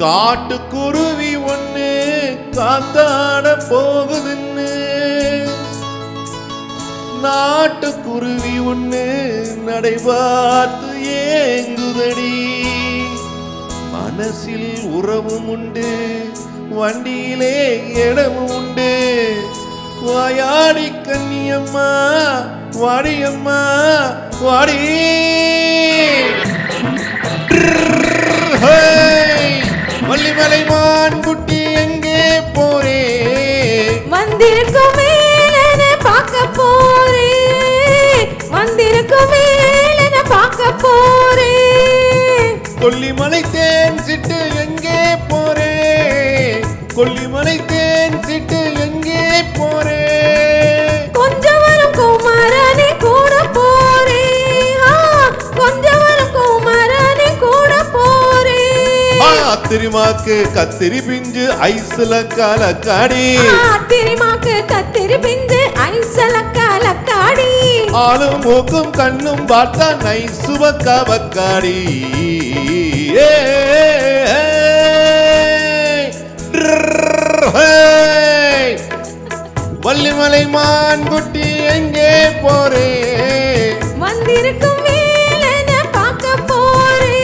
காட்டுக்குருவி ஒண்ணு காத்தாட போகுதுன்னு நாட்டுக்குருவி ஒண்ணு நடைபார்த்து ஏங்குதடி. மனசில் உறவும் உண்டு, வண்டியிலே இடமும் உண்டு. வாயாடி கன்னியம்மா வாடியம்மா வாடி. வள்ளிமலை மான் குட்டி எங்கே போரே? வந்திருக்கும் மேலன பார்க்க போரே, வந்திருக்கும் மேலன பார்க்க போரே. கொல்லிமலை தேன் சிட்டு எங்கே போரே? கொல்லிமலை தேன் சிட்டு எங்கே போரே? கொஞ்சம் வரும் குமாரனே கூட போரே, கொஞ்சம் வரும் குமாரனே கூட போரே. அத்திரிமாக்கு கத்திரி பிஞ்சு ஐஸ்ல கலக்காடி, அத்திரிமாக்கு கத்திரி பிஞ்சு ஐஸ்ல கலக்காடி. ஆளும் மூக்கும் கண்ணும் பார்த்தா நைசுவ கவக்காடி. வள்ளிமலை மான் குட்டி எங்கே போரே? வந்திருக்கும் மேலன பார்க்க போரே.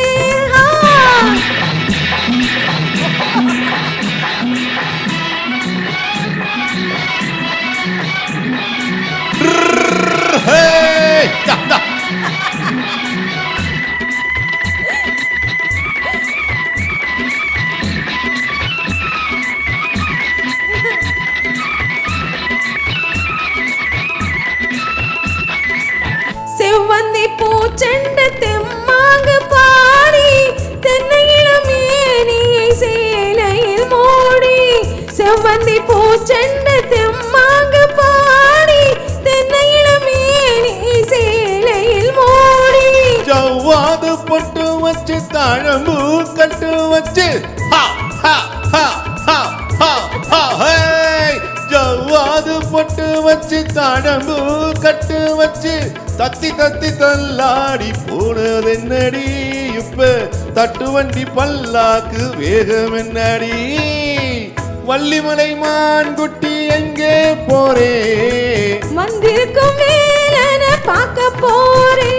செவ்வந்தி பூச்செண்டு தெம்மாங்கு பாடி, தென்னையிளம் மேனியை சேலையில் மூடி. செவ்வந்தி பூச்செண்டு தெம்மாங்கு பாடி, தென்னையிளம் மேனியை சேலையில் மூடி. ஜவ்வாது பொட்டு வச்சு தாழம்பூ கட்டு வச்சு ஜவ்வாது பொட்டு வச்சு தாழம்பூ கட்டு வச்சு தத்தி தத்தி தள்ளாடி போனது என்னடி? இப்ப தட்டு வண்டி பல்லாக்கு வேகம் என்னடி? வள்ளிமலை மான் குட்டி எங்கே போரே? வந்திருக்கும் மேலன பார்க்க போரே.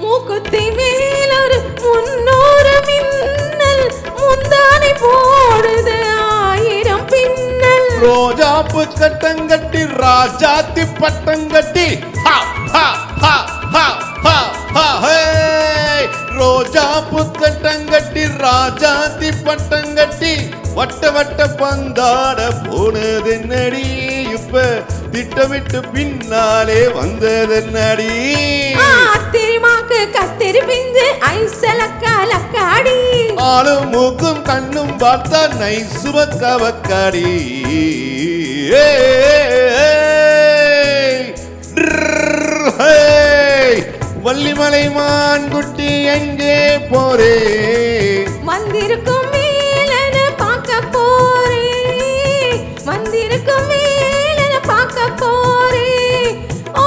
மூக்குத்தி மேலொரு 300 மின்னல், முந்தானை போடுது 1000 பின்னல். ரோஜாப்பு கட்டங்கட்டி ராஜாத்தி பட்டங்கட்டி ரோஜாப்பு கட்டங்கட்டி ராஜாத்தி பட்டங்கட்டி வட்ட வட்ட பந்தாட போனது என்னடி? இப்ப திட்டமிட்டு பின்னாலே வந்தது என்னடி? அத்திரிமாக்கு கத்திரி பிஞ்சு ஐஸ்ல கலக்காடி. ஆளும் மூக்கும் கண்ணும் பார்த்தா நைசுவ கவக்காடி. வள்ளிமலை மான் குட்டி எங்கே போரே? வந்திருக்கும் மேலன பார்க்க போரே, வந்திருக்கும் மேலன பார்க்க போரே. ஓ